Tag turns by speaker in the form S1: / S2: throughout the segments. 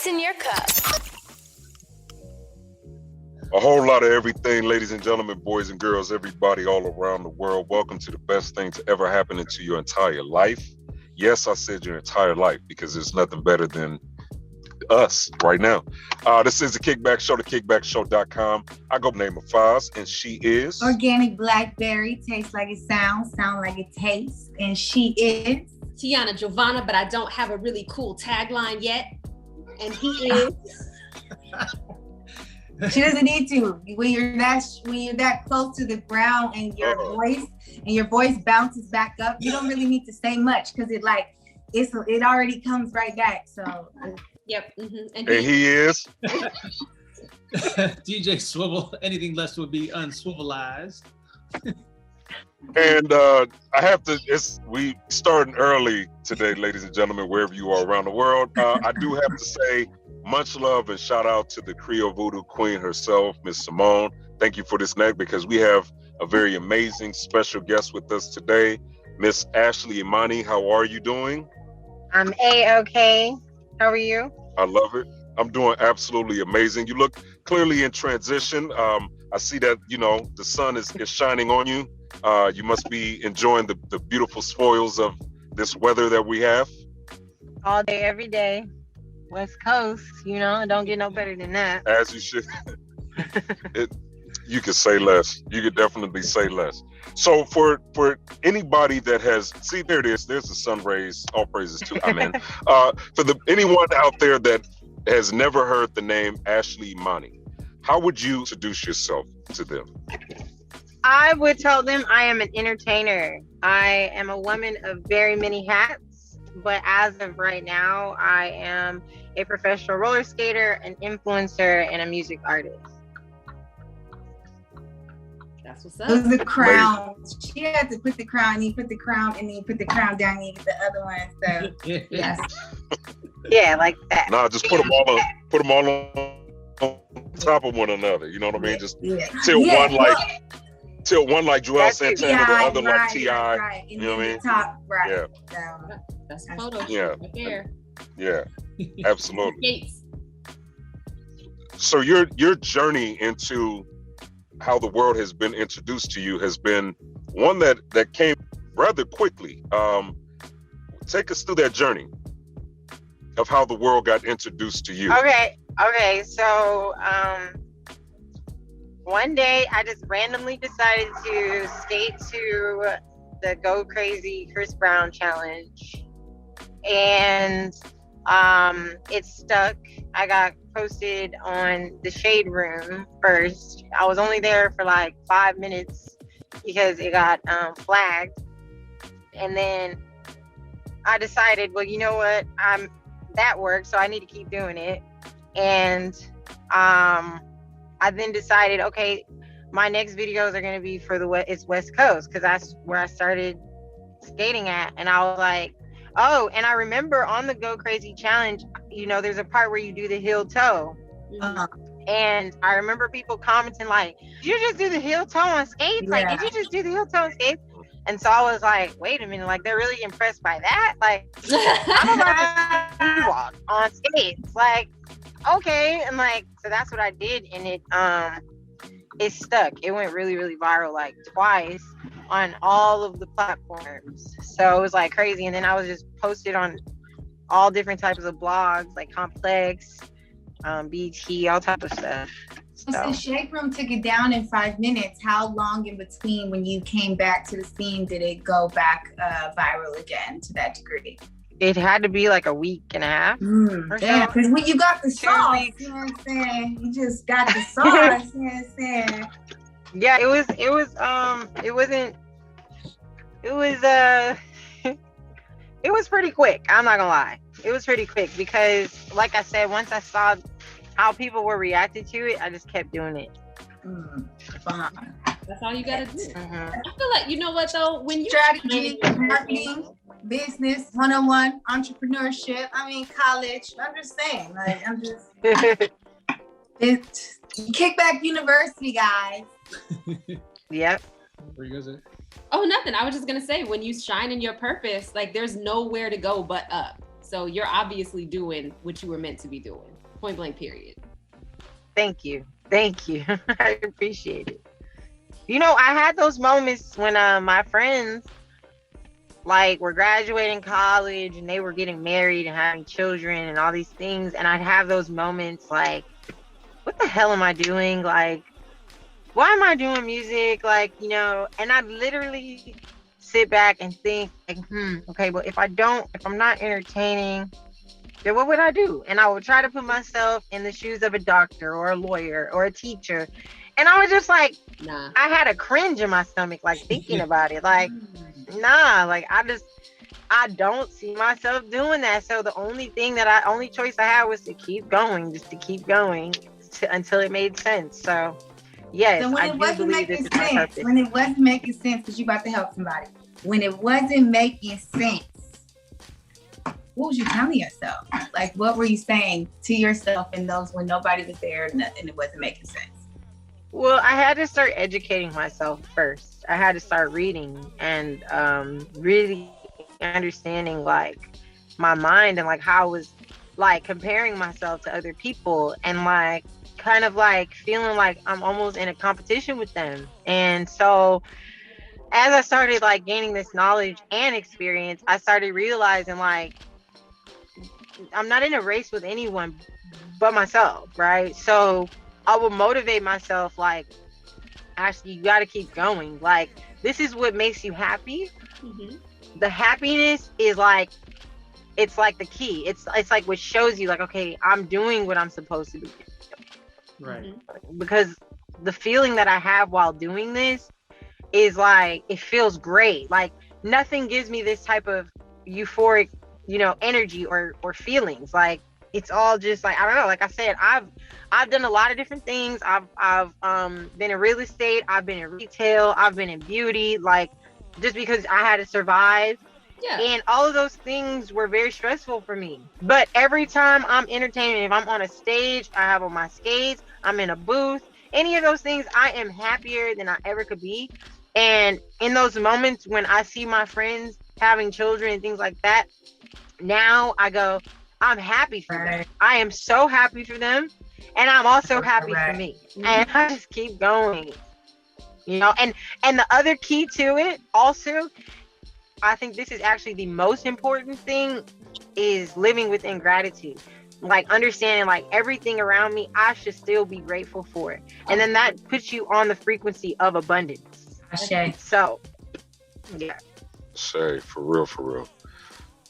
S1: What's in your cup?
S2: A whole lot of everything, ladies and gentlemen, boys and girls, everybody all around the world. Welcome to the best thing to ever happen into your entire life. Yes, I said your entire life because there's nothing better than us right now. This is the Kickback Show, thekickbackshow.com. I go by the name of Foz, and she is...
S3: Organic Blackberry, tastes like it sounds, sound like it tastes, and she is...
S4: Tiana Giovanna, but I don't have a really cool tagline yet. And he is...
S3: She doesn't need to. When you're that close to the ground and your voice bounces back up, you don't really need to say much because it already comes right back. So
S4: yep. Mm-hmm.
S2: And he is
S5: DJ Swivel. Anything less would be unswivelized.
S2: And we starting early today, ladies and gentlemen, wherever you are around the world. I do have to say much love and shout out to the Creole Voodoo Queen herself, Miss Simone. Thank you for this night because we have a very amazing special guest with us today, Miss Ashley Imani. How are you doing?
S6: I'm A-okay. How are you?
S2: I love it. I'm doing absolutely amazing. You look clearly in transition. I see that, the sun is shining on you. You must be enjoying the beautiful spoils of this weather that we have.
S6: All day, every day. West Coast, don't get no better than that.
S2: As you should. You could say less. You could definitely say less. So for anybody that has, see, there it is. There's the sun rays. All praises to Amen. For anyone out there that has never heard the name Ashley Imani, how would you introduce yourself to them?
S6: I would tell them I am an entertainer. I am a woman of very many hats. But as of right now, I am a professional roller skater, an influencer, and a music artist.
S4: That's what's up.
S3: It was the crown. She had to put the crown, and you put the crown, and then you put the crown down, and you get the other one. So yes.
S6: Yeah, like that.
S2: Nah, just put them all on top of one another. You know what I mean? Just tilt one like Joel Santana, the other like T.I.
S3: Right.
S2: You know what I mean?
S3: Top, right.
S2: Yeah.
S4: That's a photo shoot right there.
S2: Yeah, absolutely. So your journey into how the world has been introduced to you has been one that came rather quickly. Take us through that journey of how the world got introduced to you.
S6: Okay. So one day I just randomly decided to skate to the Go Crazy Chris Brown challenge. And it stuck. I got posted on the Shade Room first. I was only there for like 5 minutes because it got flagged. And then I decided, well, you know what? That worked, so I need to keep doing it. And I then decided, okay, my next videos are going to be for it's West Coast because that's where I started skating at. And I was like, oh, and I remember on the Go Crazy Challenge, there's a part where you do the heel toe. And I remember people commenting like, did you just do the heel toe on skates? Yeah. Like, did you just do the heel toe on skates? And so I was like, wait a minute, like, they're really impressed by that? Like, I'm about to walk on skates. Like, okay. And like, so that's what I did. And it stuck. It went really, really viral, like twice on all of the platforms. So it was like crazy. And then I was just posted on all different types of blogs, like Complex, BT, all type of stuff.
S3: So Shade Room took it down in 5 minutes. How long in between when you came back to the scene did it go back viral again to that degree?
S6: It had to be like a week and a half.
S3: Damn, because when you got the sauce, you know what I'm saying? You just got the sauce, you know what I'm saying?
S6: Yeah, it was pretty quick. I'm not gonna lie. It was pretty quick because, like I said, once I saw how people were reacting to it, I just kept doing it.
S4: That's all you gotta do. I feel like, you know what though? When you
S3: strategy, marketing, business, one-on-one, entrepreneurship, college. I'm just saying, it's Kickback University, guys.
S6: Yep.
S5: Where you guys at?
S4: Oh, nothing. I was just gonna say, when you shine in your purpose, like there's nowhere to go but up. So you're obviously doing what you were meant to be doing. Point blank, period.
S6: Thank you. I appreciate it. You know, I had those moments when my friends like were graduating college and they were getting married and having children and all these things, and I'd have those moments like, what the hell am I doing? Like, why am I doing music? Like, you know, and I'd literally sit back and think like, okay, well, if I'm not entertaining, then what would I do? And I would try to put myself in the shoes of a doctor or a lawyer or a teacher. And I was just like,
S4: Nah.
S6: I had a cringe in my stomach, like thinking about it. Like, nah, like I don't see myself doing that. So the only choice I had was to keep going, until it made sense. So yes,
S3: so when
S6: I
S3: it
S6: do
S3: wasn't
S6: believe this
S3: making
S6: is my
S3: sense,
S6: purpose.
S3: when it wasn't making sense, because you about to help somebody. When it wasn't making sense, what was you telling yourself? Like, what were you saying to yourself in those when nobody was there and it wasn't making sense?
S6: Well, I had to start educating myself first. I had to start reading and really understanding like my mind and like how I was like comparing myself to other people and like kind of like feeling like I'm almost in a competition with them. And so as I started like gaining this knowledge and experience, I started realizing like I'm not in a race with anyone but myself, right? So I will motivate myself like, Ashley, you got to keep going. Like, this is what makes you happy.
S4: Mm-hmm.
S6: The happiness is like, it's like the key. It's like what shows you like, okay, I'm doing what I'm supposed to be doing.
S5: Right.
S6: Because the feeling that I have while doing this is like, it feels great. Like nothing gives me this type of euphoric, you know, energy or feelings. Like it's all just like, I don't know. Like I said, I've done a lot of different things. I've been in real estate. I've been in retail. I've been in beauty. Like just because I had to survive.
S4: Yeah.
S6: And all of those things were very stressful for me. But every time I'm entertaining, if I'm on a stage, I have on my skates, I'm in a booth, any of those things, I am happier than I ever could be. And in those moments when I see my friends having children and things like that, now I go, I'm happy for them. I am so happy for them. And I'm also happy for me. And I just keep going. You know, and the other key to it also, I think this is actually the most important thing, is living within gratitude. Like understanding like everything around me, I should still be grateful for it. And then that puts you on the frequency of abundance.
S3: Ashe.
S6: So, yeah.
S2: Shay, for real.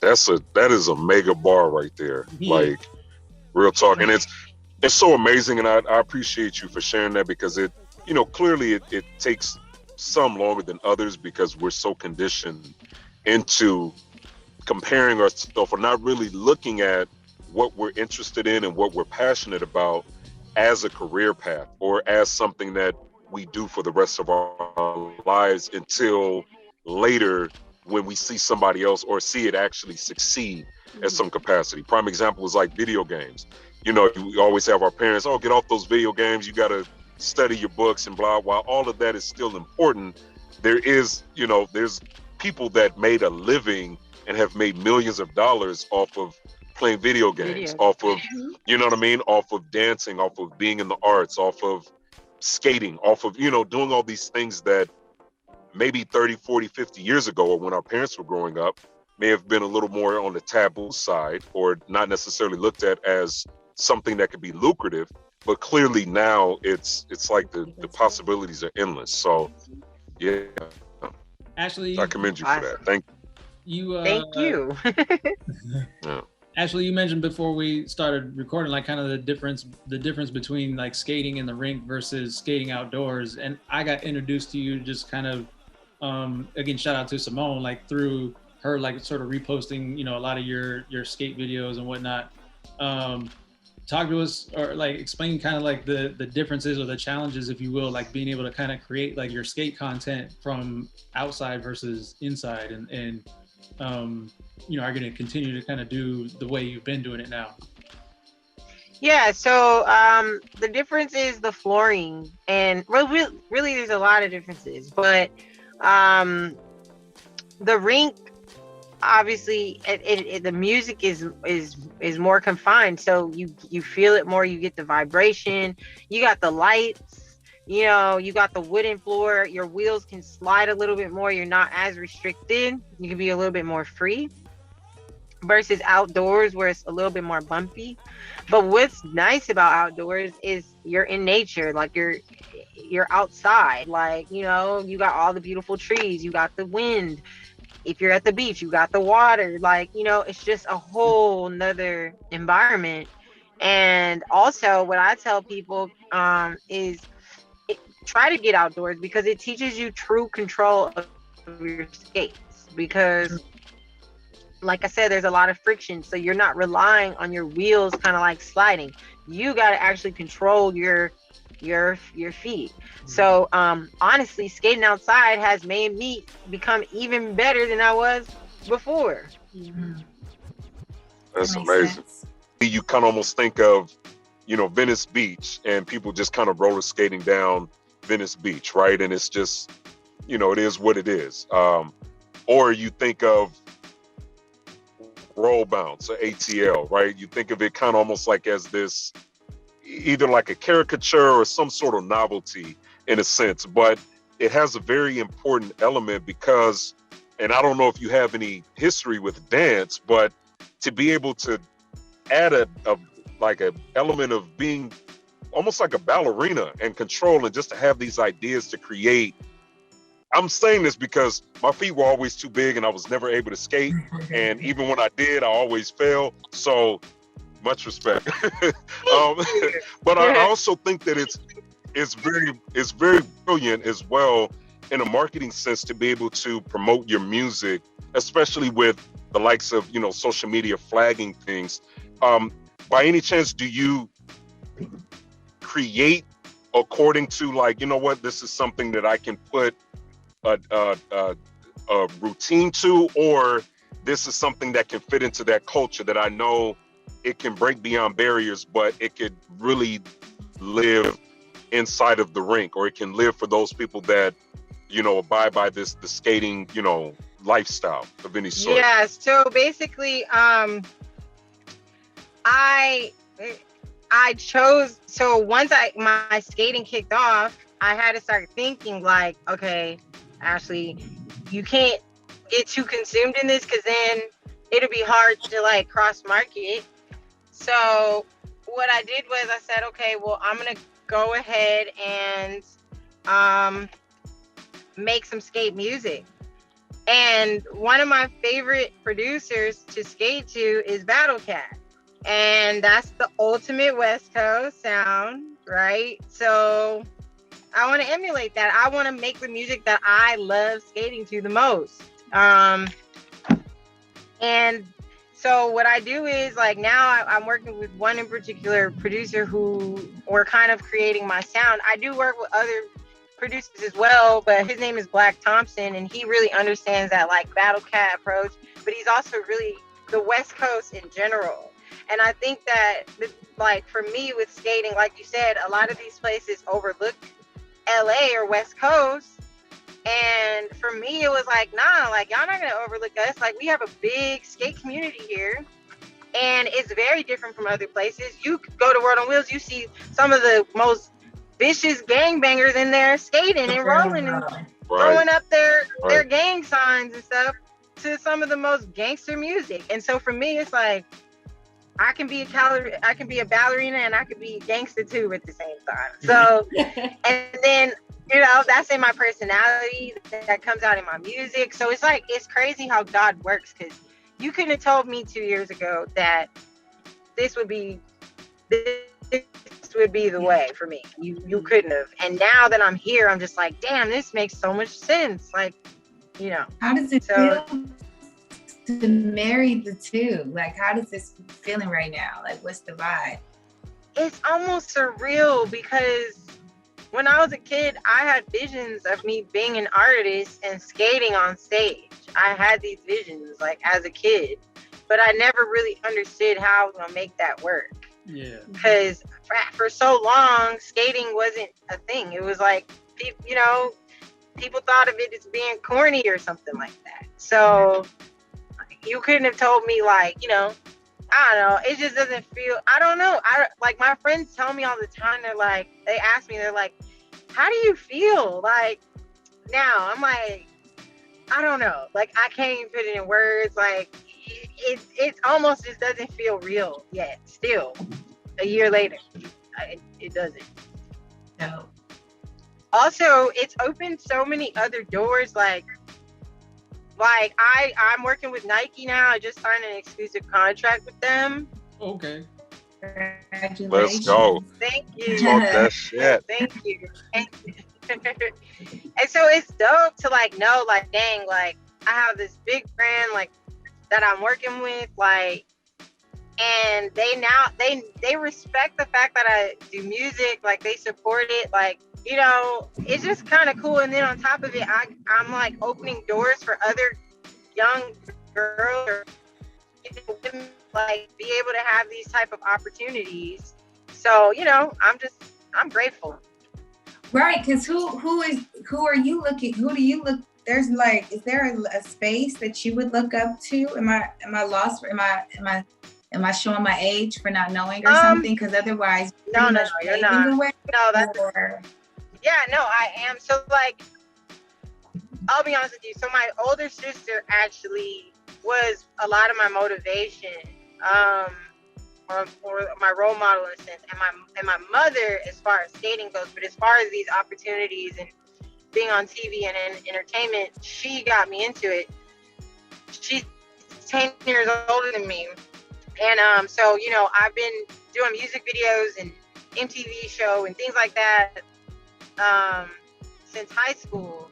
S2: That is a mega bar right there.
S5: Yeah.
S2: Like real talk. And it's so amazing. And I appreciate you for sharing that, because it, you know, clearly it takes some longer than others because we're so conditioned into comparing ourselves or not really looking at what we're interested in and what we're passionate about as a career path or as something that we do for the rest of our lives until later when we see somebody else or see it actually succeed at some capacity. Prime example is like video games. You know, we always have our parents, oh, get off those video games, you got to study your books and blah. While all of that is still important, there is, you know, there's people that made a living and have made millions of dollars off of playing video games, off of, you know what I mean, off of dancing, off of being in the arts, off of skating, off of, you know, doing all these things that maybe 30, 40, 50 years ago, or when our parents were growing up, may have been a little more on the taboo side or not necessarily looked at as something that could be lucrative. But clearly now it's like the possibilities are endless. So yeah,
S5: Ashley,
S2: I commend you for that. Thank
S5: you.
S6: Thank you.
S2: Yeah.
S5: Ashley, you mentioned before we started recording, like kind of the difference between like skating in the rink versus skating outdoors. And I got introduced to you just kind of, again, shout out to Simone, like through her, like sort of reposting, you know, a lot of your skate videos and whatnot. Talk to us, or like explain kind of like the differences or the challenges, if you will, like being able to kind of create like your skate content from outside versus inside, and you know, are going to continue to kind of do the way you've been doing it now.
S6: Yeah, so the difference is the flooring, and really there's a lot of differences, but the rink obviously the music is more confined, so you feel it more. You get the vibration, you got the lights, you know, you got the wooden floor, your wheels can slide a little bit more, you're not as restricted, you can be a little bit more free versus outdoors where it's a little bit more bumpy. But what's nice about outdoors is you're in nature, like you're outside, like, you know, you got all the beautiful trees, you got the wind. If you're at the beach, you got the water, like, you know, it's just a whole nother environment. And also what I tell people is try to get outdoors because it teaches you true control of your skates, because like I said, there's a lot of friction, so you're not relying on your wheels kind of like sliding. You got to actually control your feet. So honestly, skating outside has made me become even better than I was before.
S2: That's amazing. You kind of almost think of, you know, Venice Beach and people just kind of roller skating down Venice Beach, right? And it's just, you know, it is what it is. Or you think of roll bounce or ATL, right? You think of it kind of almost like as this, either like a caricature or some sort of novelty in a sense, but it has a very important element because, and I don't know if you have any history with dance, but to be able to add a like an element of being almost like a ballerina and control, and just to have these ideas to create. I'm saying this because my feet were always too big and I was never able to skate. And even when I did, I always failed. So much respect. But I also think that it's very brilliant as well in a marketing sense to be able to promote your music, especially with the likes of, you know, social media flagging things. By any chance, do you create according to, like, you know what, this is something that I can put a routine to, or this is something that can fit into that culture that I know it can break beyond barriers, but it could really live inside of the rink, or it can live for those people that, you know, abide by the skating, you know, lifestyle of any sort?
S6: Yeah, so basically I chose, so once my skating kicked off, I had to start thinking like, okay, Ashley, you can't get too consumed in this because then it'll be hard to like cross market. So what I did was I said, okay, well, I'm gonna go ahead and make some skate music. And one of my favorite producers to skate to is Battle Cat. And that's the ultimate West Coast sound, right? So I want to emulate that. I want to make the music that I love skating to the most. And so what I do is, like, now I'm working with one in particular producer who we're kind of creating my sound. I do work with other producers as well, but his name is Black Thompson, and he really understands that like Battle Cat approach, but he's also really the West Coast in general. And I think that, like, for me with skating, like you said, a lot of these places overlook LA or West Coast. And for me, it was like, nah, like, y'all not gonna overlook us. Like, we have a big skate community here, and it's very different from other places. You go to World on Wheels, you see some of the most vicious gangbangers in there skating and rolling and throwing up their gang signs and stuff to some of the most gangster music. And so for me, it's like, I can be a ballerina and I can be a gangster too at the same time. So, and then, you know, that's in my personality, that comes out in my music. So it's like, it's crazy how God works, because you couldn't have told me 2 years ago that this would be the way for me. You couldn't have. And now that I'm here, I'm just like, damn, this makes so much sense. Like, you know.
S3: How does it feel to marry the two? Like, how does this feeling right now? Like, what's the vibe?
S6: It's almost surreal, because when I was a kid, I had visions of me being an artist and skating on stage. I had these visions, like, as a kid, but I never really understood how I was gonna make that work.
S5: Yeah.
S6: Because for so long, skating wasn't a thing. It was like, you know, people thought of it as being corny or something like that. So you couldn't have told me like, you know, I don't know. It just doesn't feel. I don't know. I like my friends tell me all the time. They're like, they ask me, they're like, how do you feel like now? I'm like, I don't know. Like I can't even put it in words. Like it almost just doesn't feel real yet. Still, a year later, it doesn't.
S3: No.
S6: Also, it's opened so many other doors. Like I'm working with Nike now. I just signed an exclusive contract with them.
S5: Okay.
S3: Congratulations.
S2: Let's go.
S6: Thank you.
S2: Talk that shit.
S6: Thank you. And so it's dope to like know, like, dang, like I have this big brand like that I'm working with, like, and they respect the fact that I do music, like they support it, like, you know, it's just kind of cool. And then on top of it, I'm like opening doors for other young girls or women, like be able to have these type of opportunities. So, you know, I'm grateful.
S3: Right, because who are you looking? Who do you look? There's like, is there a space that you would look up to? Am I lost? Am I showing my age for not knowing or something? Because otherwise,
S6: no, you're not.
S3: Away,
S6: no, that's
S3: or...
S6: Yeah, no, I am. So like, I'll be honest with you. So my older sister actually was a lot of my motivation, or my role model in a sense, and my mother as far as skating goes. But as far as these opportunities and being on TV and in entertainment, she got me into it. She's 10 years older than me, and so you know, I've been doing music videos and MTV show and things like that since high school.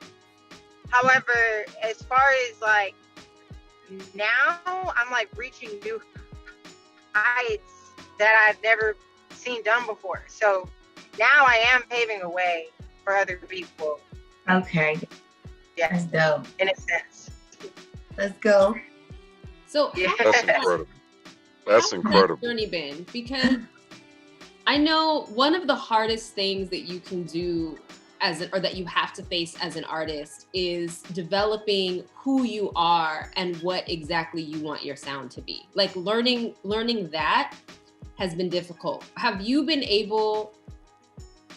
S6: However, as far as like now, I'm like reaching new heights that I've never seen done before. So now I am paving a way for other people.
S3: Okay.
S6: Yes.
S3: That's dope.
S6: In a sense.
S3: Let's go.
S4: So
S6: Yeah.
S2: That's incredible. That's incredible.
S4: Journey been? Because I know one of the hardest things that you can do or that you have to face as an artist is developing who you are and what exactly you want your sound to be. Like learning that has been difficult. Have you been able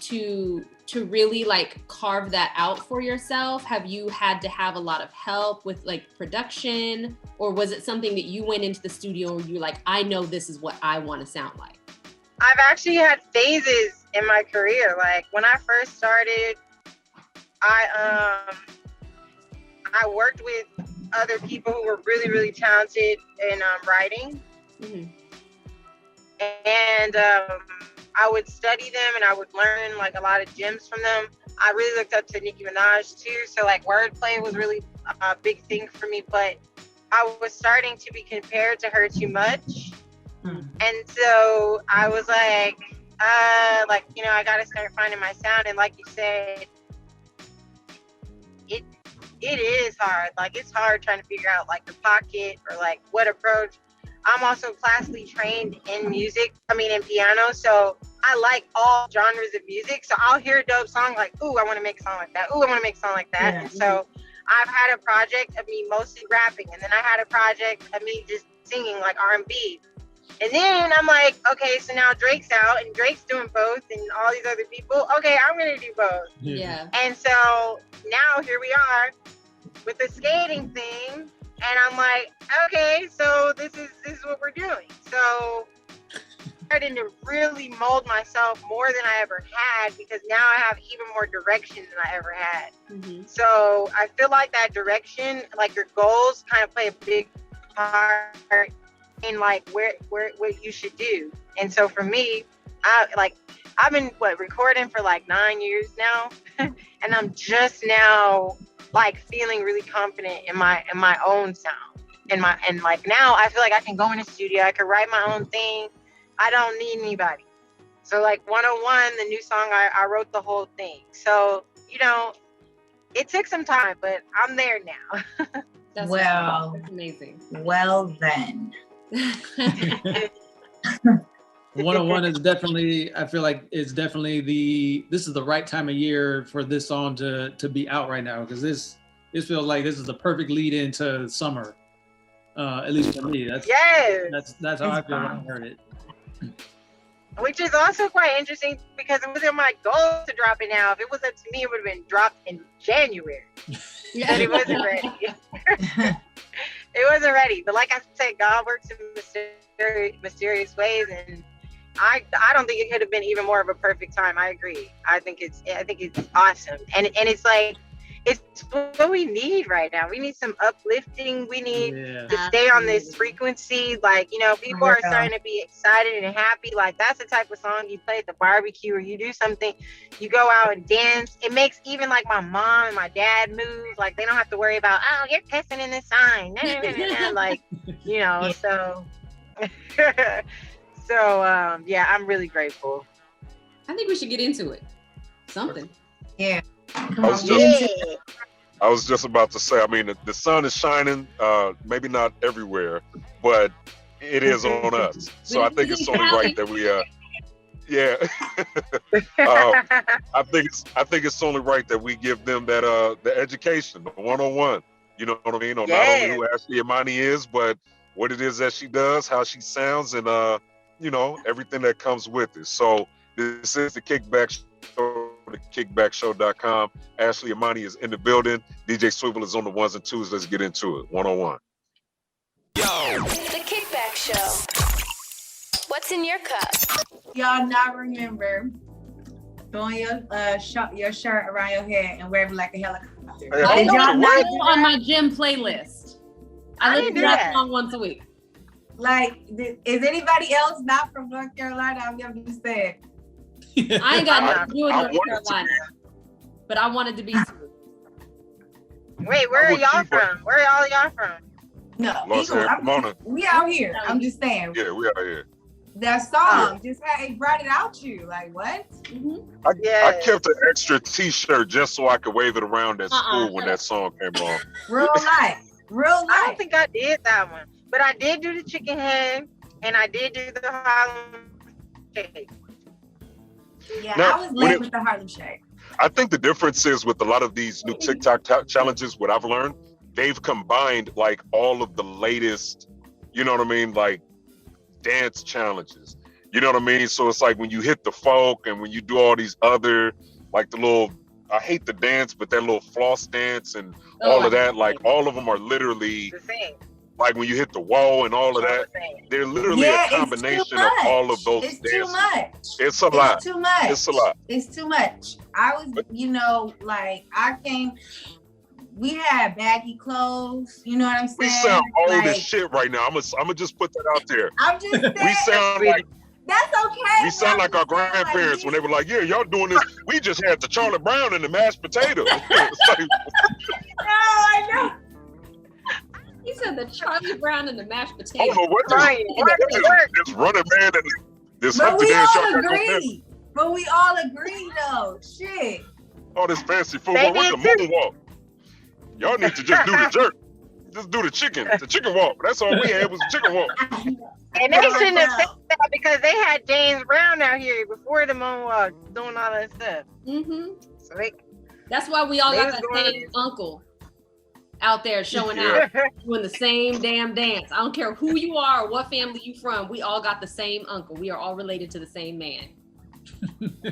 S4: to really like carve that out for yourself? Have you had to have a lot of help with like production, or was it something that you went into the studio and you're like, I know this is what I want to sound like?
S6: I've actually had phases in my career. Like when I first started, I worked with other people who were really, really talented in writing.
S4: Mm-hmm.
S6: And I would study them and I would learn like a lot of gems from them. I really looked up to Nicki Minaj too. So like wordplay was really a big thing for me, but I was starting to be compared to her too much. And so I was like, you know, I got to start finding my sound. And like you said, it is hard. Like it's hard trying to figure out like the pocket or like what approach. I'm also classically trained in music. In piano. So I like all genres of music. So I'll hear a dope song like, ooh, I want to make a song like that. Ooh, I want to make a song like that. Yeah. And so I've had a project of me mostly rapping. And then I had a project of me just singing like R&B. And then I'm like, okay, so now Drake's out and Drake's doing both and all these other people. Okay, I'm going to do both.
S4: Yeah.
S6: And so now here we are with the skating thing. And I'm like, okay, so this is what we're doing. So I started to really mold myself more than I ever had, because now I have even more direction than I ever had.
S4: Mm-hmm.
S6: So I feel like that direction, like your goals kind of play a big part in like what you should do. And so for me, I've been recording for like 9 years now, and I'm just now like feeling really confident in my own sound. And like now I feel like I can go in the studio, I can write my own thing. I don't need anybody. So like 101, the new song, I wrote the whole thing. So, you know, it took some time, but I'm there now.
S4: That's amazing.
S3: Well then.
S5: 101 is definitely, I feel like it's definitely this is the right time of year for this song to be out right now, because this feels like this is the perfect lead into summer. At least for me, that's how I feel when I heard it.
S6: Which is also quite interesting because it wasn't my goal to drop it now. If it was up to me, it would have been dropped in January. But it wasn't ready. It wasn't ready. But like I said, God works in mysterious ways, and I don't think it could have been even more of a perfect time. I agree. I think it's awesome, and it's like it's what we need right now. We need some uplifting. We need to stay on this frequency. Like, you know, people are starting to be excited and happy. Like, that's the type of song you play at the barbecue, or you do something, you go out and dance. It makes even like my mom and my dad move. Like, they don't have to worry about, oh, you're kissing in the sign. Like, you know, so yeah, I'm really grateful.
S4: I think we should get into it. Something.
S3: Yeah.
S2: I was just about to say, I mean, the sun is shining, maybe not everywhere, but it is on us. So I think it's only right that we, I think it's only right that we give them that the education, the one-on-one. You know what I mean? On not only who Ashley Imani is, but what it is that she does, how she sounds, and you know, everything that comes with it. So this is the Kickback Show. To kickbackshow.com. Ashley Imani is in the building. DJ Swivel is on the ones and twos. Let's get into it. One-on-one.
S1: Yo. The Kickback Show. What's in your cup?
S3: Y'all not remember throwing your shirt around your head and wearing like a helicopter.
S2: Hey,
S4: I
S3: Did y'all not do
S4: on
S3: that?
S4: my gym playlist. I listen to that song once a week.
S3: Like, is anybody else not from North Carolina? I'm just saying.
S4: I ain't got nothing to do with North Carolina, but I wanted to be.
S6: Wait, where are y'all from? Where are all y'all from?
S3: No,
S2: Pomona.
S3: we out here. I'm just saying.
S2: Yeah, we out here.
S3: That song just it brought it out you. Like, what?
S2: I kept an extra T-shirt just so I could wave it around at school when that song came on.
S3: Real life.
S6: I don't think I did that one, but I did do the chicken head, and I did do the Harlem Shake.
S3: Yeah,
S2: Now,
S3: I was late with the Harlem Shake.
S2: I think the difference is with a lot of these new TikTok challenges, what I've learned, they've combined like all of the latest, you know what I mean, like dance challenges. You know what I mean? So it's like when you hit the folk and when you do all these other, like the little, I hate the dance, but that little floss dance and all of that, like all of them are literally
S6: The same.
S2: like when you hit the wall and all of that, they're literally a combination of all of those dances.
S3: It's too much.
S2: It's a lot.
S3: It's too much.
S2: It's a lot.
S3: It's too much. I was, you know, like we had baggy clothes, you know what I'm saying?
S2: We sound old
S3: like,
S2: as shit right now. I'm gonna just put that out there.
S3: I'm just saying.
S2: We sound like
S3: that's okay.
S2: we sound like our grandparents when they were like, yeah, y'all doing this. We just had the Charlie Brown and the mashed potato. It's like,
S3: No, I know.
S4: He said the Charlie Brown and the mashed
S2: I
S4: potato.
S2: don't know what this running man and this
S3: But
S2: Humpty
S3: we
S2: Dance.
S3: all agree. But we all agree though. Shit.
S2: All this fancy football with the moonwalk. Y'all need to just do the jerk. Just do the chicken walk. That's all we had was the chicken walk.
S6: And they shouldn't have said that because they had James Brown out here before the moonwalk doing all that stuff.
S4: Mm-hmm.
S6: So
S4: That's why we all got the same uncle out there showing out, doing the same damn dance. I don't care who you are or what family you from. We all got the same uncle. We are all related to the same man.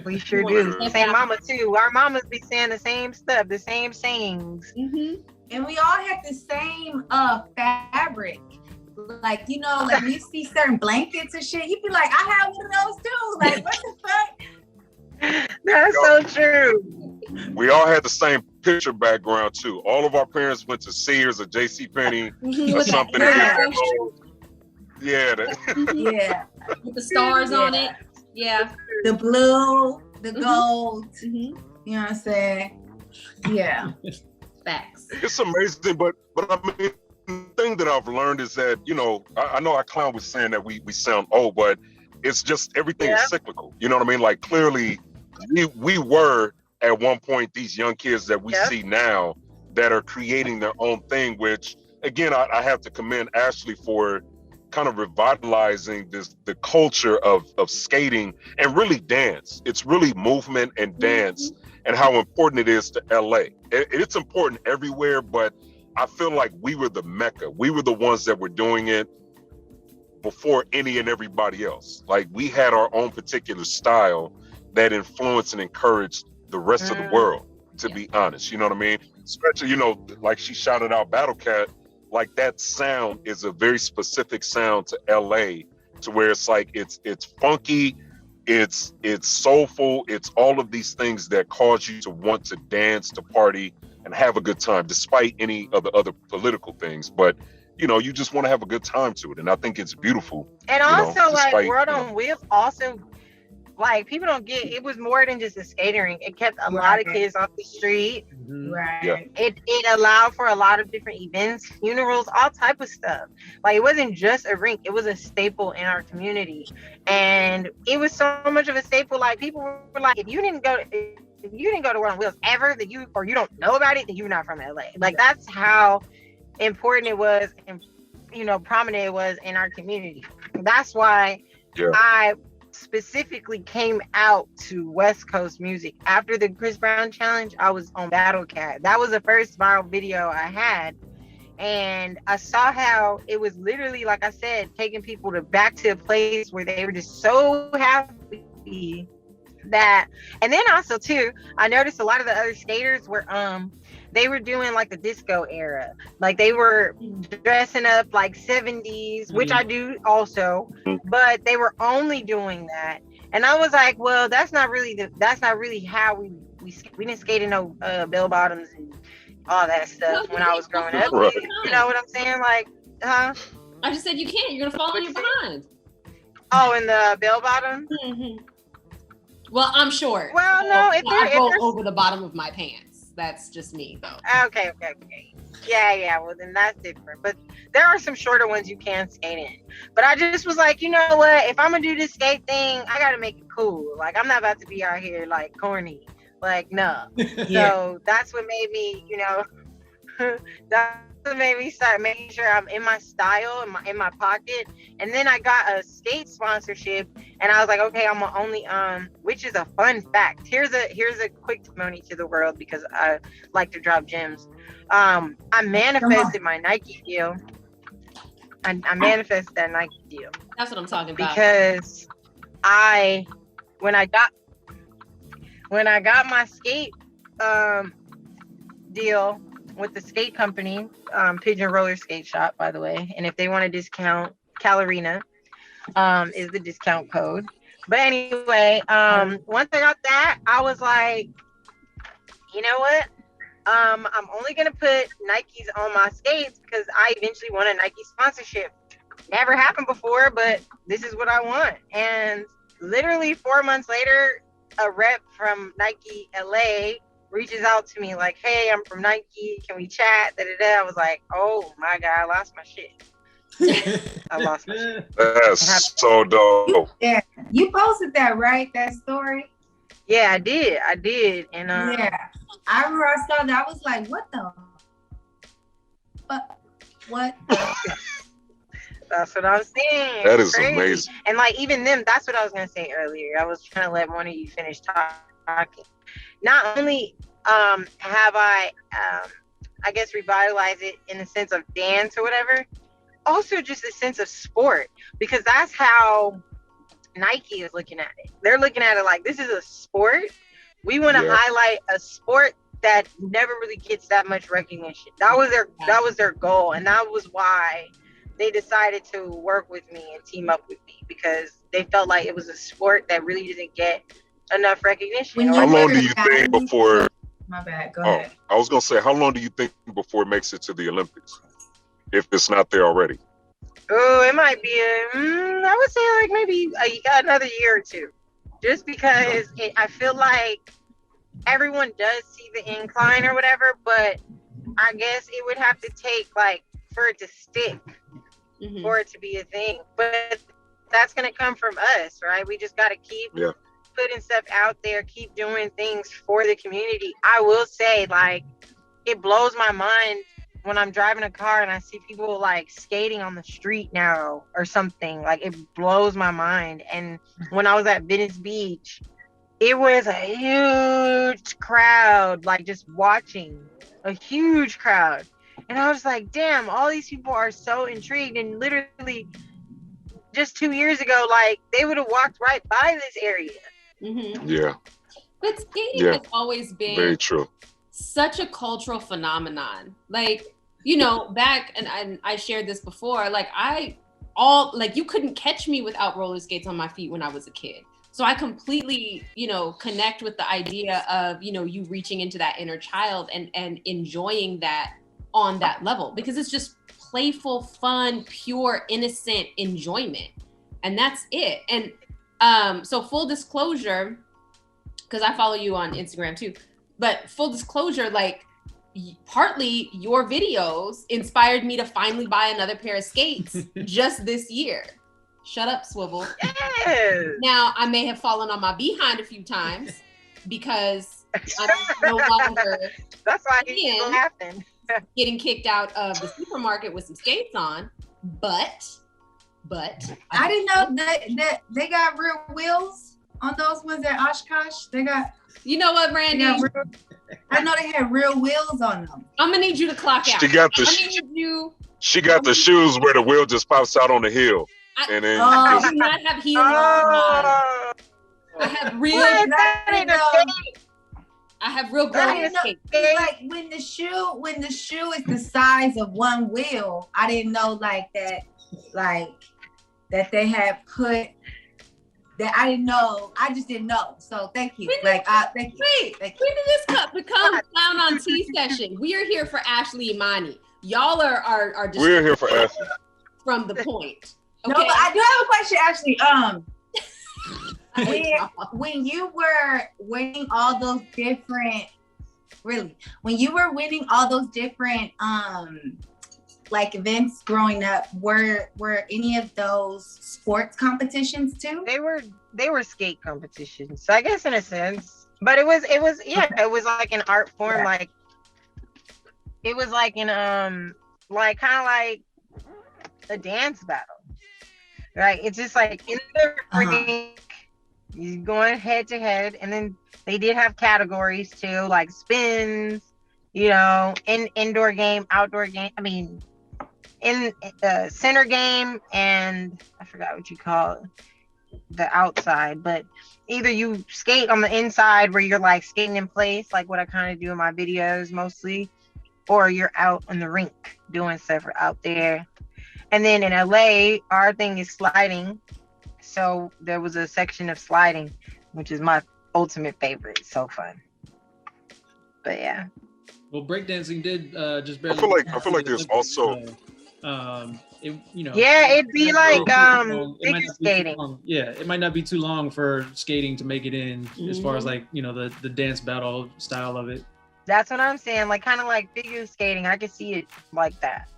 S6: We sure do. Same mama too. Our mamas be saying the same stuff, the same sayings.
S4: Mm-hmm.
S3: And we all had the same fabric. Like, you know, like you see certain blankets and shit, you be like, I have one of those too. Like, what the fuck?
S6: That's so true.
S2: We all had the same picture background too. All of our parents went to Sears or JCPenney or something.
S3: Yeah.
S2: Yeah.
S3: Yeah.
S4: With the stars on it. Yeah.
S3: The blue, the gold.
S4: Mm-hmm.
S3: You know what I'm saying? Yeah.
S4: Facts.
S2: It's amazing, but I mean, the thing that I've learned is that, you know, I know our clown was saying that we sound old, but it's just everything is cyclical. You know what I mean? Like clearly we were at one point these young kids that we see now that are creating their own thing, which again, I have to commend Ashley for kind of revitalizing the culture of skating and really dance. It's really movement and dance and how important it is to LA. It's important everywhere, but I feel like we were the Mecca. We were the ones that were doing it before any and everybody else. Like, we had our own particular style that influenced and encouraged the rest of the world, to be honest. You know what I mean? Especially, you know, like she shouted out Battle Cat, like that sound is a very specific sound to LA, to where it's like it's funky, it's soulful, it's all of these things that cause you to want to dance, to party, and have a good time, despite any of the other political things. But you know, you just want to have a good time to it, and I think it's beautiful.
S6: And also,
S2: despite,
S6: World on Wheels also, like, people don't get, it was more than just a skating rink. It kept a lot of kids off the street.
S3: Right.
S2: Yeah.
S6: It allowed for a lot of different events, funerals, all type of stuff. Like, it wasn't just a rink, it was a staple in our community. And it was so much of a staple, like, people were like, if you didn't go to World on Wheels ever, that you don't know about it, then you're not from LA. Like, that's how important it was, and you know, prominent it was in our community. That's why I specifically came out to West Coast music. After the Chris Brown challenge, I was on Battle Cat. That was the first viral video I had, and I saw how it was literally, like I said, taking people back to a place where they were just so happy. That, and then also too, I noticed a lot of the other skaters were they were doing like the disco era, like they were dressing up like 70s, which I do also, but they were only doing that. And I was like, well, that's not really how we didn't skate in no bell bottoms and all that stuff when I was growing up.
S2: Right.
S6: You know what I'm saying? Like, huh?
S4: I just said you can't. You're gonna fall on your behind.
S6: Oh, in the bell bottom.
S4: Well, I'm short.
S6: Well,
S4: so
S6: no,
S4: I roll over the bottom of my pants. That's just me, though.
S6: Okay. Yeah. Well, then that's different. But there are some shorter ones you can skate in. But I just was like, you know what? If I'm gonna do this skate thing, I gotta make it cool. Like, I'm not about to be out here like corny. Like, no. So that's what made me, you know, that's what made me start making sure I'm in my style, in my pocket. And then I got a skate sponsorship, and I was like, okay, I'm gonna only which is a fun fact. Here's a quick testimony to the world, because I like to drop gems. I manifested my Nike deal. I manifested that Nike deal.
S4: That's what I'm talking about.
S6: Because when I got my skate deal with the skate company, Pigeon Roller Skate Shop, by the way. And if they want a discount, Calorina is the discount code. But anyway, once I got that, I was like, you know what? I'm only gonna put Nikes on my skates because I eventually want a Nike sponsorship. Never happened before, but this is what I want. And literally 4 months later, a rep from Nike LA reaches out to me like, hey, I'm from Nike, can we chat? I was like, oh my God, I lost my shit. I lost my shit.
S2: That's so dope.
S3: Yeah, you posted that, right? That story?
S6: Yeah, I did. And
S3: yeah, I remember I saw that. I was like, what the? What?
S6: That's what I'm saying.
S2: That is
S6: crazy.
S2: Amazing.
S6: And like, even them, that's what I was gonna say earlier. I was trying to let one of you finish talking. Not only have I guess revitalized it in the sense of dance or whatever, also just a sense of sport, because that's how Nike is looking at it. They're looking at it like, this is a sport. We want to highlight a sport that never really gets that much recognition. That was their goal, and that was why they decided to work with me and team up with me, because they felt like it was a sport that really didn't get enough recognition.
S2: How long do you think before?
S3: My bad. Go ahead.
S2: I was gonna say, how long do you think before it makes it to the Olympics, if it's not there already?
S6: Oh, it might be I would say like maybe another year or two, just because I feel like everyone does see the incline or whatever, but I guess it would have to take like for it to stick, for it to be a thing. But that's gonna come from us, right? We just gotta keep putting stuff out there, keep doing things for the community. I will say, like, it blows my mind when I'm driving a car and I see people like skating on the street now or something. Like, it blows my mind. And when I was at Venice Beach, it was a huge crowd, like just watching, a huge crowd. And I was like, damn, all these people are so intrigued. And literally just 2 years ago, like they would have walked right by this area.
S4: Mm-hmm.
S2: Yeah.
S4: But skating has always been
S2: very true.
S4: Such a cultural phenomenon. Like, you know, back, and I shared this before, like you couldn't catch me without roller skates on my feet when I was a kid. So I completely, you know, connect with the idea of, you know, you reaching into that inner child and enjoying that on that level, because it's just playful, fun, pure, innocent enjoyment. And that's it. And so full disclosure, because I follow you on Instagram too, but full disclosure, like partly your videos inspired me to finally buy another pair of skates just this year. Shut up, Swivel.
S6: Yes.
S4: Now, I may have fallen on my behind a few times because I'm no longer
S6: That's why he's laughing.
S4: Getting kicked out of the supermarket with some skates on, but
S3: I didn't know that they got real wheels on those ones at Oshkosh. They got.
S4: You know what, Randy?
S3: I know they had real wheels on them.
S4: I'm gonna need you to clock out.
S2: She got the shoes where the wheel just pops out on the heel. And then
S4: I do not have heels on. I have real. I have real girl skates.
S3: Like when the shoe is the size of one wheel, I didn't know like that they had put that. I didn't know. I just didn't know. So thank you. Thank you.
S4: Wait, when did this become Clown on Tea session? We are here for Ashley Imani. Y'all are just
S2: we're here for Ashley.
S4: From the point. Okay?
S3: No, but I do have a question, Ashley. When you were winning all those different, when you were winning all those different like events growing up, were any of those sports competitions too?
S6: They were skate competitions. So I guess in a sense, but it was like an art form, like it was like in like kind of like a dance battle. Right, it's just like in the ring, you're going head to head, and then they did have categories too, like spins, you know, indoor game, outdoor game. I mean, in the center game, and I forgot what you call it, the outside. But either you skate on the inside where you're like skating in place, like what I kind of do in my videos mostly, or you're out on the rink doing stuff out there. And then in LA, our thing is sliding. So there was a section of sliding, which is my ultimate favorite. So fun. But yeah.
S5: Well, breakdancing did just barely.
S2: I feel like there's also.
S6: Yeah, it'd be like figure skating.
S5: Yeah, it might not be too long for skating to make it in, as far as like, you know, the dance battle style of it.
S6: That's what I'm saying. Like kind of like figure skating. I could see it like that.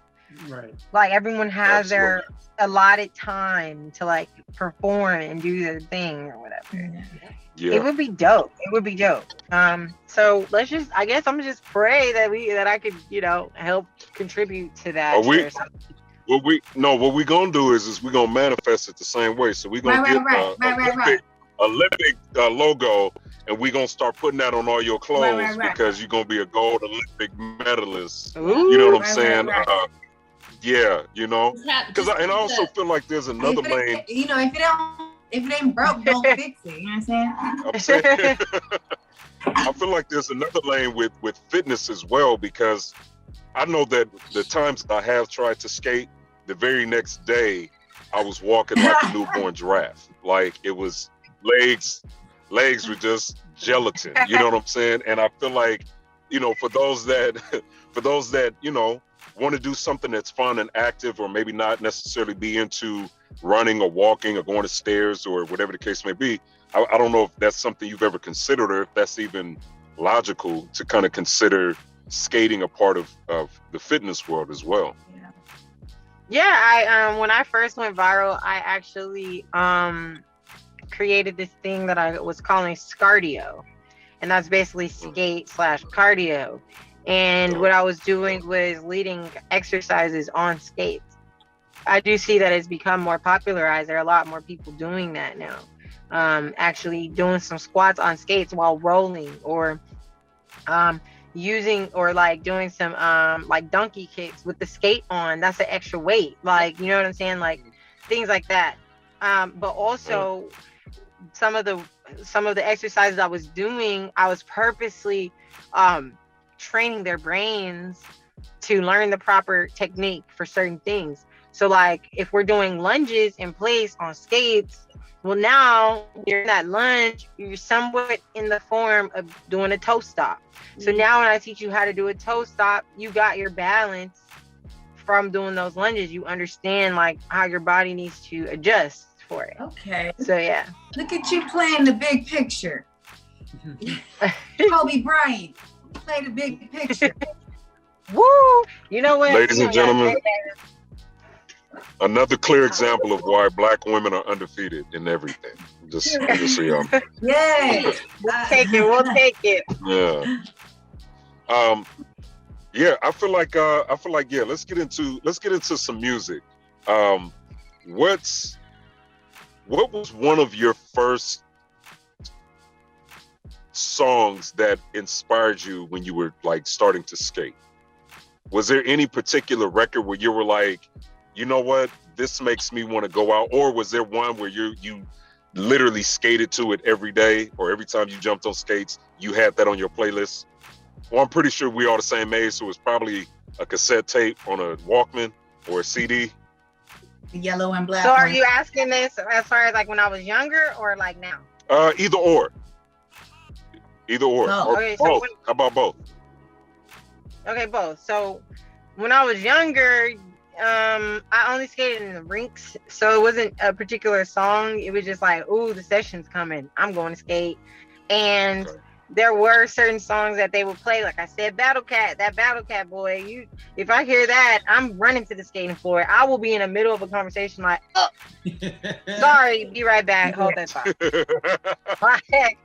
S5: Right.
S6: Like everyone has their allotted time to like perform and do their thing or whatever. Yeah. It would be dope. So I guess I'm just pray that I could, you know, help contribute to that.
S2: What we gonna do is we gonna manifest it the same way. So we gonna get Olympic logo, and we gonna start putting that on all your clothes because you're gonna be a gold Olympic medalist.
S6: Ooh,
S2: you know what I'm saying? Yeah, you know, because I also feel like there's another lane.
S3: You know, if it ain't broke, don't fix it. You know what I'm saying?
S2: I feel like there's another lane with fitness as well, because I know that the times I have tried to skate, the very next day I was walking like a newborn giraffe. Like it was legs were just gelatin. You know what I'm saying? And I feel like, you know, for those that you know, want to do something that's fun and active, or maybe not necessarily be into running or walking or going to stairs or whatever the case may be, I don't know if that's something you've ever considered, or if that's even logical to kind of consider skating a part of the fitness world as well.
S6: Yeah, I when I first went viral, I actually created this thing that I was calling Scardio, and that's basically skate / cardio. And what I was doing was leading exercises on skates. I do see that it's become more popularized. There are a lot more people doing that now. Actually doing some squats on skates while rolling, or using or like doing some like donkey kicks with the skate on. That's an extra weight. Like, you know what I'm saying? Like things like that. But also some of the exercises I was doing, I was purposely training their brains to learn the proper technique for certain things. So like if we're doing lunges in place on skates, well, now you're in that lunge, you're somewhat in the form of doing a toe stop. So now when I teach you how to do a toe stop, you got your balance from doing those lunges. You understand like how your body needs to adjust for it.
S3: Okay.
S6: So yeah.
S3: Look at you playing the big picture. Kobe Bryant, play the big picture.
S6: Woo! You know what?
S2: Ladies and gentlemen, another clear example of why Black women are undefeated in everything. Just so y'all know.
S3: Yeah.
S6: We'll take it. We'll take it.
S2: Yeah. Yeah, I feel like yeah, let's get into some music. What was one of your first songs that inspired you when you were like starting to skate? Was there any particular record where you were like, you know what, this makes me want to go out? Or was there one where you literally skated to it every day, or every time you jumped on skates, you had that on your playlist? Well, I'm pretty sure we all the same age, so it's probably a cassette tape on a Walkman or a CD.
S3: The yellow and black.
S6: So are
S3: one.
S6: you asking this as far as like when I was younger or like now?
S2: Either or. Either or.
S3: Both.
S2: Or
S6: Okay, so
S2: both. How about both?
S6: Okay, both. So when I was younger, I only skated in the rinks, so it wasn't a particular song. It was just like, ooh, the session's coming, I'm going to skate. And
S2: Okay.
S6: There were certain songs that they would play, like I said, Battle Cat, that Battle Cat boy. If I hear that, I'm running to the skating floor. I will be in the middle of a conversation like, oh, sorry, be right back, hold that thought. Like,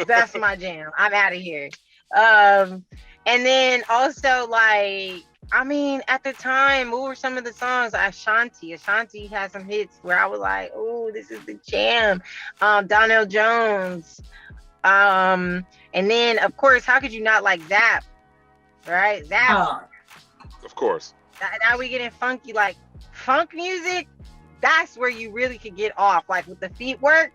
S6: that's my jam. I'm out of here. And then also like, I mean, at the time, what were some of the songs? Ashanti had some hits where I was like, oh, this is the jam. Donnell Jones. And then of course, how could you not like Zap? Right? Zap.
S3: Oh,
S2: Of course.
S6: Now we getting funky, like funk music. That's where you really could get off, like with the feet work.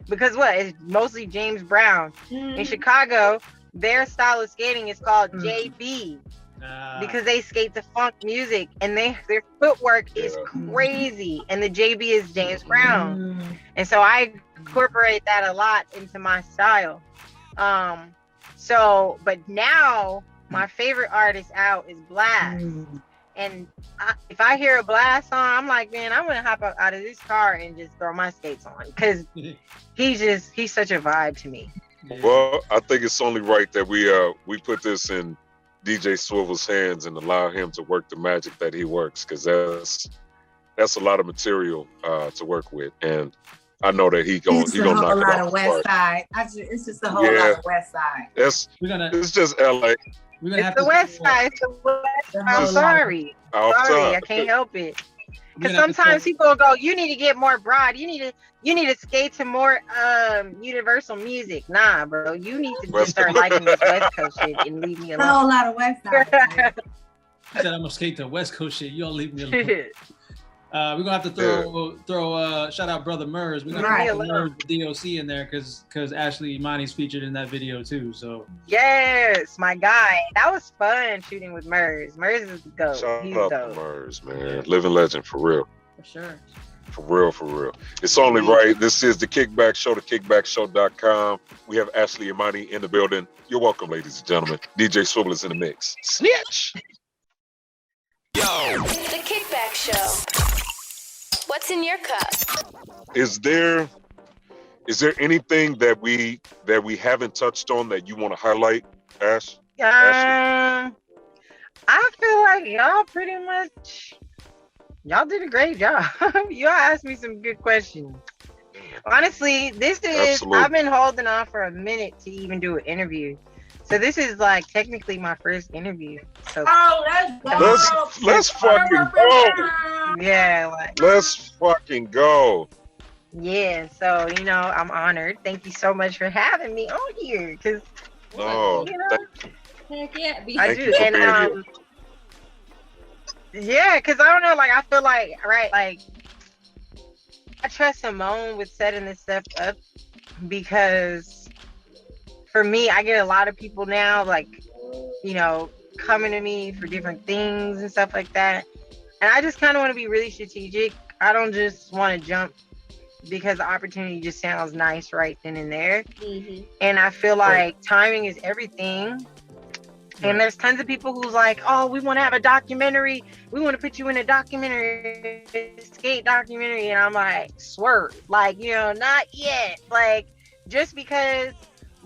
S6: Because what? It's mostly James Brown. In Chicago, their style of skating is called JB. Because they skate the funk music and their footwork is crazy, and the JB is James Brown. And so I incorporate that a lot into my style. But now my favorite artist out is Blast. And if I hear a Blast song, I'm like, man, I'm gonna hop out of this car and just throw my skates on, because he's such a vibe to me.
S2: Well, I think it's only right that we put this in DJ Swivel's hands and allow him to work the magic that he works, because that's a lot of material to work with, and I know that he gonna knock it out.
S3: A lot of West Side. It's just a whole lot of West Side.
S2: It's just LA.
S6: It's the West Side. It's the West Side. I'm sorry. I can't help it. Because sometimes people will go, you need to get more broad. You need to skate to more universal music. Nah, bro. You need to just start liking this West Coast shit and leave me alone.
S3: A whole lot of West Side.
S5: I said I'm gonna skate to West Coast shit. You all leave me alone. We're gonna have to throw shout out Brother Murs. We're gonna have to Murs DOC in there because Ashley Imani's featured in that video too. So
S6: yes, my guy. That was fun shooting with Murs. Murs is the GOAT.
S2: Shout out to Murs, man. Living legend for real.
S4: For sure.
S2: For real. It's only right. This is the Kickback Show, thekickbackshow.com. We have Ashley Imani in the building. You're welcome, ladies and gentlemen. DJ Swivel is in the mix. Snitch!
S1: The Kickback Show. What's in your cup?
S2: Is there anything that we haven't touched on that you want to highlight, Ash?
S6: I feel like y'all did a great job. Y'all asked me some good questions. Honestly, I've been holding on for a minute to even do an interview. So this is like technically my first interview. So
S2: let's fucking go.
S6: Yeah.
S2: Let's fucking go.
S6: Yeah. So, I'm honored. Thank you so much for having me on here.
S4: Heck yeah.
S6: I do. And yeah, because I don't know, like I feel like, right, like I trust Simone with setting this stuff up, because for me, I get a lot of people now, like, you know, coming to me for different things and stuff like that. And I just kind of want to be really strategic. I don't just want to jump because the opportunity just sounds nice right then and there.
S4: Mm-hmm.
S6: And I feel like timing is everything. And there's tons of people who's like, oh, we want to have a documentary. We want to put you in a documentary, skate documentary. And I'm like, swerve. Like, you know, not yet. Like, just because,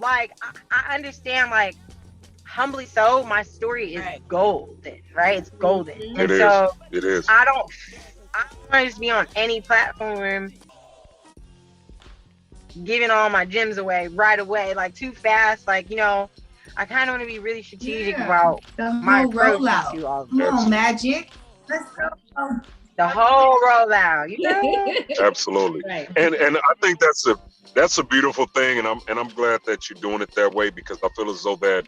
S6: like, I understand, like, humbly so, my story is golden, right? It's golden.
S4: Mm-hmm.
S6: And
S2: It is.
S6: I don't want to just be on any platform giving all my gems away right away, like too fast. Like, you know, I kind of want to be really strategic about
S3: the
S6: my
S3: whole
S6: approach
S3: rollout.
S6: to all of
S3: Come
S6: this.
S3: on, Magic. Let's go.
S6: The whole rollout, you know?
S2: Absolutely.
S4: Right.
S2: And I think that's a beautiful thing, and I'm glad that you're doing it that way, because I feel as though that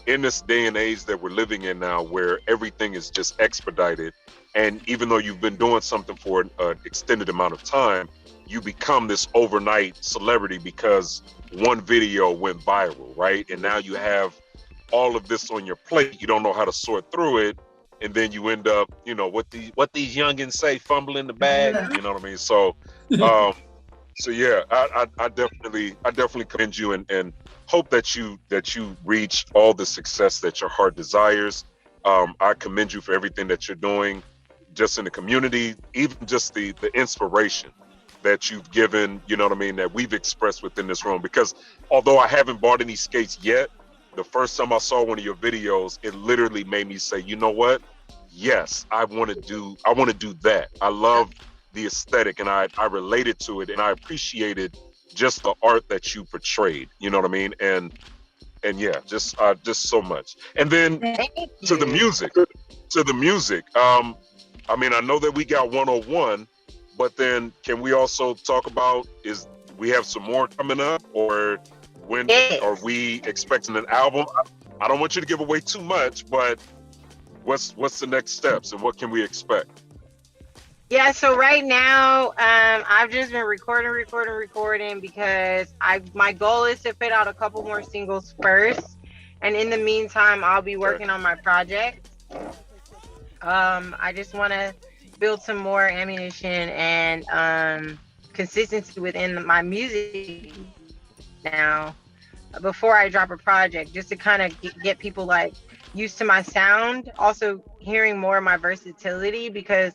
S2: in this day and age that we're living in now, where everything is just expedited, and even though you've been doing something for an extended amount of time, you become this overnight celebrity because one video went viral, right? And now you have all of this on your plate. You don't know how to sort through it, and then you end up, you know, what these youngins say, fumbling the bag. You know what I mean? So, so yeah, I definitely commend you, and hope that you reach all the success that your heart desires. I commend you for everything that you're doing, just in the community, even just the inspiration that you've given, you know what I mean, that we've expressed within this room. Because although I haven't bought any skates yet, the first time I saw one of your videos, it literally made me say, you know what? Yes, I want to do that. I love the aesthetic, and I related to it, and I appreciated just the art that you portrayed. You know what I mean? And yeah, just so much. And then to the music. I mean, I know that we got 101, but then can we also talk about, we have some more coming up, or when are we expecting an album? I don't want you to give away too much, but what's the next steps, and what can we expect?
S6: Yeah, so right now, I've just been recording because my goal is to put out a couple more singles first, and in the meantime, I'll be working on my project. I just want to build some more ammunition and consistency within my music now before I drop a project, just to kind of get people like used to my sound. Also hearing more of my versatility, because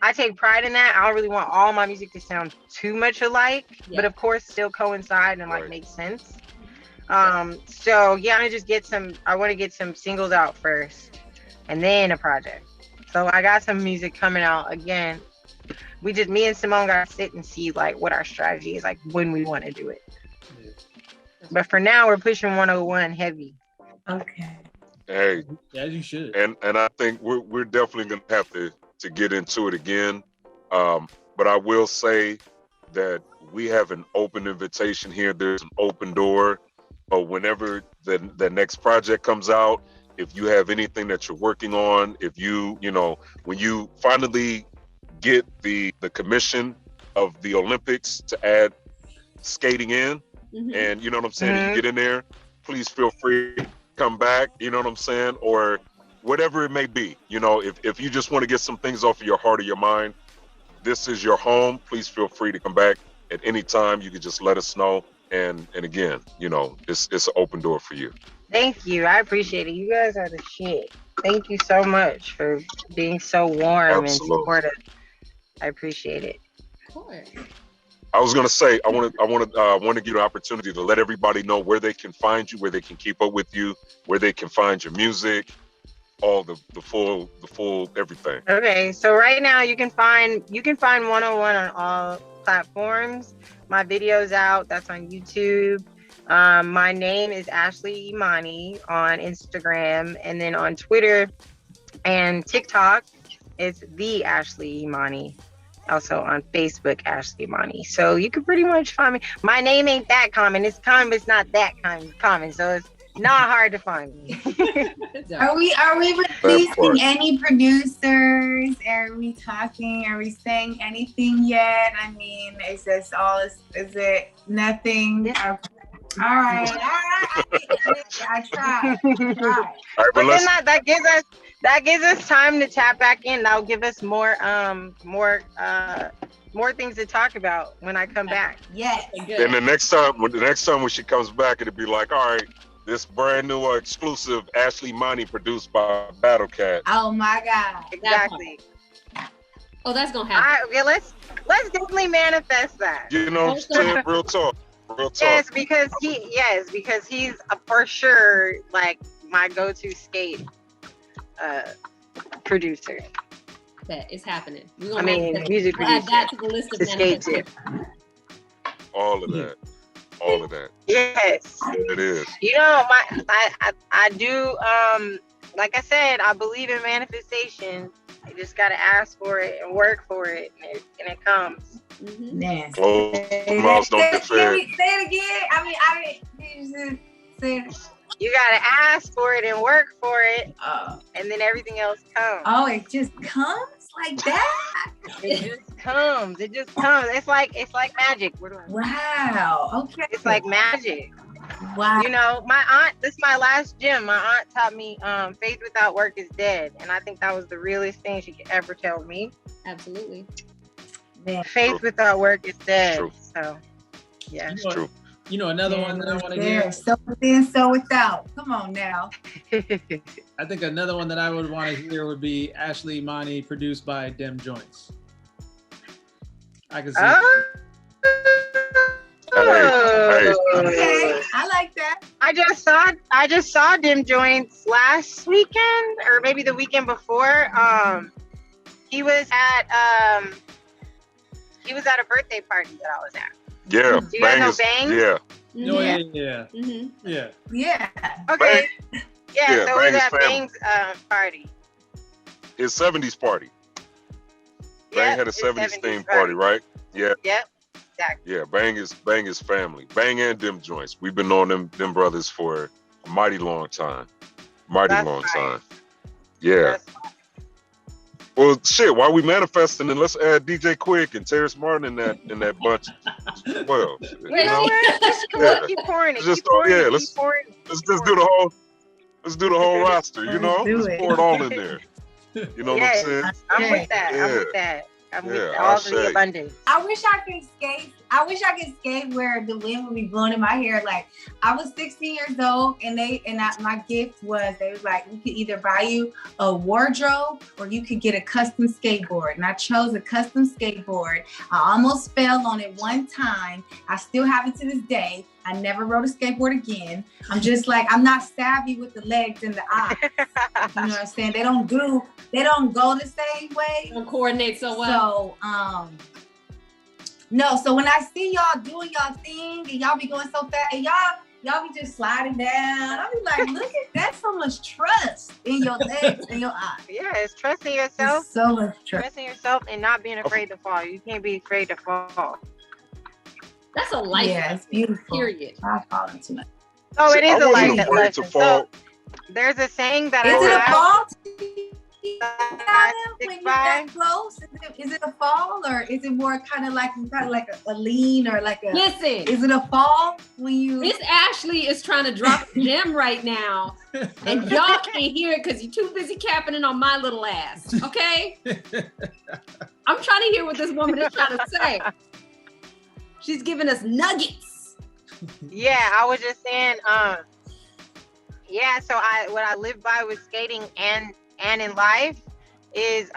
S6: I take pride in that. I don't really want all my music to sound too much alike, but of course still coincide and like make sense. So yeah, I want to get some singles out first and then a project. So I got some music coming out again. Me and Simone got to sit and see like what our strategy is, like when we want to do it. But for now, we're pushing 101 heavy.
S3: Okay.
S2: Hey,
S5: as you should.
S2: And I think we're definitely gonna have to get into it again. But I will say that we have an open invitation here. There's an open door. But whenever the next project comes out, if you have anything that you're working on, if you know, when you finally get the commission of the Olympics to add skating in, and you know what I'm saying, you get in there, please feel free to come back, you know what I'm saying, or whatever it may be. You know, if you just want to get some things off of your heart or your mind, this is your home. Please feel free to come back at any time. You can just let us know. And again, you know, it's an open door for you.
S6: Thank you. I appreciate it. You guys are the shit. Thank you so much for being so warm and supportive. I appreciate it.
S4: Of course.
S2: I was gonna say, I want to give you an opportunity to let everybody know where they can find you, where they can keep up with you, where they can find your music, all the full everything.
S6: Okay, so right now you can find 101 on all platforms. My video's out. That's on YouTube. My name is Ashley Imani on Instagram, and then on Twitter and TikTok, it's the Ashley Imani. Also on Facebook, Ashley Imani. So you can pretty much find me. My name ain't that common. It's common, but it's not that common. So Not hard to find me.
S3: Are we
S2: part.
S3: releasing any producers? Are we talking? Are we saying anything yet? I mean, is this all? Is it nothing? Okay. All right. I tried.
S2: All right,
S6: But
S2: but
S6: then that gives us time to tap back in. That'll give us more things to talk about when I come back.
S3: Yes.
S2: then the next time when she comes back, it'll be like, all right, this brand new exclusive Ashley Imani produced by Battle Cat.
S3: Oh my God.
S6: Exactly.
S4: Oh, that's gonna
S6: All
S4: happen.
S6: right, okay, let's definitely manifest that.
S2: You know what I'm saying? Real talk.
S6: Yes, because he's for sure like my go-to skate producer.
S4: That is happening. We're
S6: I
S4: gonna
S6: mean, music
S4: we'll add
S6: producer.
S4: that to the list of
S6: To skate to.
S2: All of that. All of that.
S6: Yes.
S2: It is.
S6: You know, I do like I said, I believe in manifestation. You just gotta ask for it and work for it, and it comes.
S4: Mhm.
S3: Yes.
S2: Closed mouths don't get fed.
S3: Say it again. I mean, I didn't say it.
S6: You gotta ask for it and work for it,
S3: Oh.
S6: and then everything else comes.
S3: Oh, it just comes like that?
S6: It just comes. It just comes. It's like magic.
S3: Wow. Okay.
S6: It's like magic.
S3: Wow.
S6: You know, my aunt, this is my last gym. My aunt taught me faith without work is dead. And I think that was the realest thing she could ever tell me.
S4: Absolutely.
S3: Man.
S6: Faith without work is dead.
S2: True.
S6: So, yeah.
S2: It's true.
S5: You know, another one that I want to
S3: There.
S5: hear.
S3: So within, so without. Come on now.
S5: I think another one that I would want to hear would be Ashley Imani, produced by Dem Joints. I can see.
S2: Hey.
S3: Okay. I like that.
S6: I just saw Dim Joints last weekend or maybe the weekend before. He was at a birthday party that I was at.
S2: Yeah.
S6: Do you guys know Bang?
S2: Yeah.
S5: Oh, yeah.
S4: Mhm.
S5: Yeah.
S3: Yeah.
S6: Okay. Yeah, so it was
S2: Bang's
S6: at
S2: family.
S6: Bang's party.
S2: His 70s party. Bang had a
S6: his
S2: 70s themed party, right? Yeah.
S6: Yep. Exactly.
S2: Yeah. Bang is family. Bang and Dim Joints. We've been knowing them brothers for a mighty long time.
S6: That's
S2: Long
S6: right.
S2: time. Yeah.
S6: That's
S2: Well, shit. While we manifesting, then let's add DJ Quick and Terrence Martin in that bunch. Well, you
S6: You know
S2: know,
S6: what?
S2: Yeah.
S6: Keep pouring it.
S2: Just
S6: Keep pouring it.
S2: let's
S6: Keep pouring it.
S2: let's do the whole roster. You know,
S3: Let's do
S2: let's
S3: it.
S2: pour it all in there. You know
S6: Yes.
S2: what I'm saying?
S6: I'm with that. I'm
S2: Yeah.
S6: with that. I'm with
S2: Yeah,
S6: all
S2: I'll
S6: of the
S2: say.
S6: abundance.
S3: I wish I could skate. I wish I could skate where the wind would be blowing in my hair. Like I was 16 years old, and my gift was they was like, we could either buy you a wardrobe or you could get a custom skateboard. And I chose a custom skateboard. I almost fell on it one time. I still have it to this day. I never rode a skateboard again. I'm just like, I'm not savvy with the legs and the eyes. You know what I'm saying? They don't go the same way.
S4: Don't coordinate so well.
S3: So, no, so when I see y'all doing y'all thing and y'all be going so fast and y'all be just sliding down, I'll be like, look at that, so much trust in your legs and your eyes.
S6: Yeah, it's trusting yourself.
S3: It's so much trust.
S6: Trusting yourself and not being afraid to fall. You can't be afraid to fall.
S4: That's a life.
S3: Yeah, it's beautiful.
S4: Period.
S3: I fall too much.
S6: Oh, it is
S2: I
S6: a
S2: wasn't
S6: life
S2: afraid
S6: lesson.
S2: to fall.
S6: So there's a saying that
S3: Is
S6: I
S3: it a
S6: have.
S3: fall?
S6: I
S3: When
S6: stick
S3: you're that
S6: by.
S3: close, is it a fall or is it more kind of like a lean or like a?
S4: Listen,
S3: Is it a fall when you?
S4: Miss Ashley is trying to drop a gem right now, and y'all can't hear it because you're too busy capping it on my little ass. Okay? I'm trying to hear what this woman is trying to say. She's giving us nuggets.
S6: Yeah, I was just saying, yeah, so what I live by with skating and in life is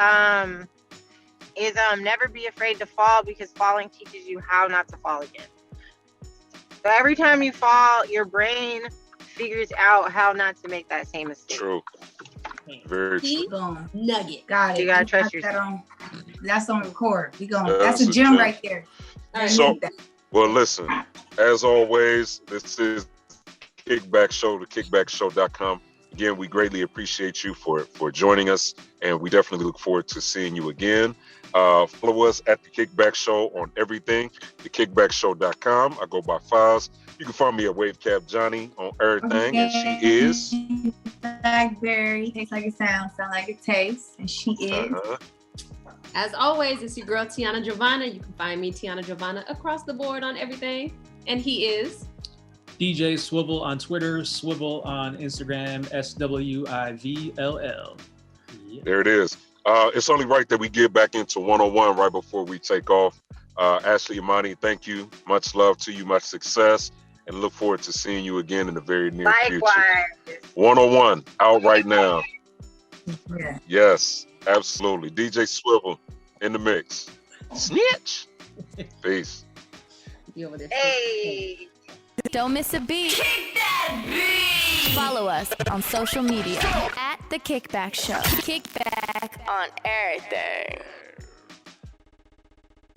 S6: never be afraid to fall, because falling teaches you how not to fall again. So every time you fall, your brain figures out how not to make that same mistake.
S2: True. Very true.
S4: See?
S3: Boom.
S4: Nugget.
S3: Got it.
S6: You gotta
S3: We
S6: trust
S3: got that
S6: yourself.
S3: that's on record. We going.
S2: That's
S3: That's a
S2: a
S3: gem
S2: gem.
S3: right there.
S4: All right.
S2: So- Well, listen, as always, this is Kickback Show, the kickbackshow.com. Again, we greatly appreciate you for joining us, and we definitely look forward to seeing you again. Follow us at The Kickback Show on everything, thekickbackshow.com. I go by Foz. You can find me at Wavecap Johnny on everything, and she is
S3: Blackberry. Tastes like it sounds, sound like it tastes, and she is.
S4: As always, it's your girl Tiana Giovanna. You can find me, Tiana Giovanna, across the board on everything. And he is
S5: DJ Swivel on Twitter, Swivel on Instagram, SWIVLL. Yeah.
S2: There it is. It's only right that we get back into 101 right before we take off. Ashley Imani, thank you. Much love to you, much success, and look forward to seeing you again in the very near future. 101 out right now.
S3: Yeah.
S2: Yes, absolutely. DJ Swivel in the mix. Snitch. Peace.
S6: Hey.
S1: Don't miss a beat. Kick that beat. Follow us on social media at The Kickback Show. Kickback on everything.